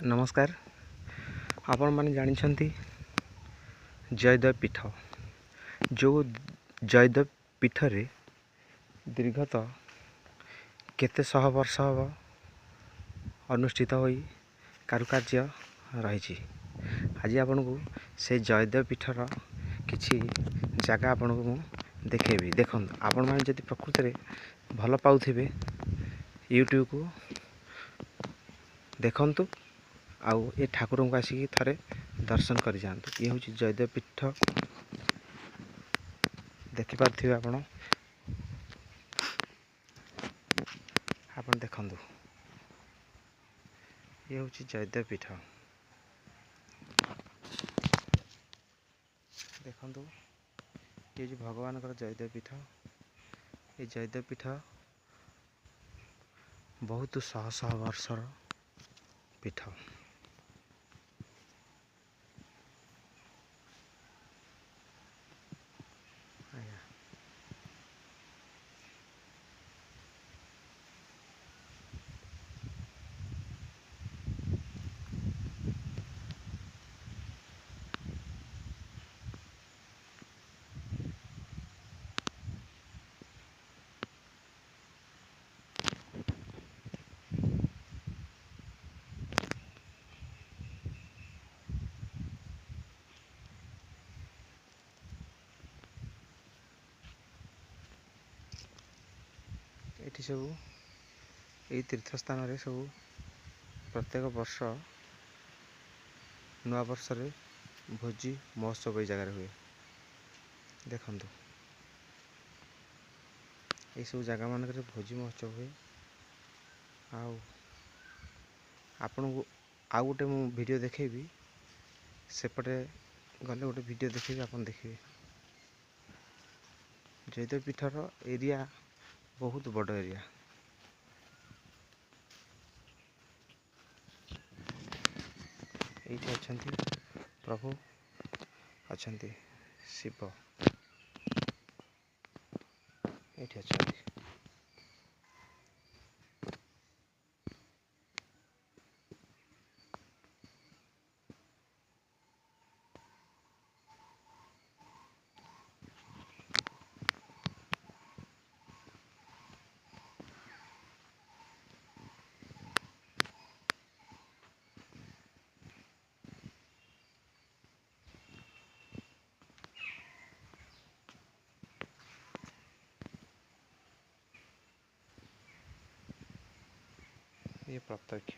नमस्कार। आपण माने जानिछंती जयदेव पीठ जो जयदेव पीठ रे दीर्घतः केते शह वर्ष हब अनुष्ठित होई कारुकार्य रही। आज आपण को से जयदेव पीठर किछि जगह आपण को देखेबी। देखो आपण माने जदि प्रकृति रे भल पाउथिबे यूट्यूब को देखंतु आउ ए ठाकुर को आसिक थरे दर्शन कर जातु। ये हूँ जयदेव पीठ देखिपे आपण देखु ये हूँ जयदेव पीठ देखु ये भगवान जयदेव पीठ। ये जयदेव पीठ बहुत शह शह वर्षर पीठ। ये सब ये तीर्थस्थान रे सब प्रत्येक वर्ष नवा वर्ष रे भोजी महोत्सव ये जगह हुए। देखु ये सब जगह मान भोजी महोत्सव हुए। आपण को आउ गोटे मु वीडियो देखेबी सेपटे गले गोटे वीडियो देखेबी आपण देखिए। जयदेव पीठर एरिया बहुत बड़ एरिया। ये अच्छा प्रभु अच्छा शिव ये अच्छा। ये प्रत्यक्ष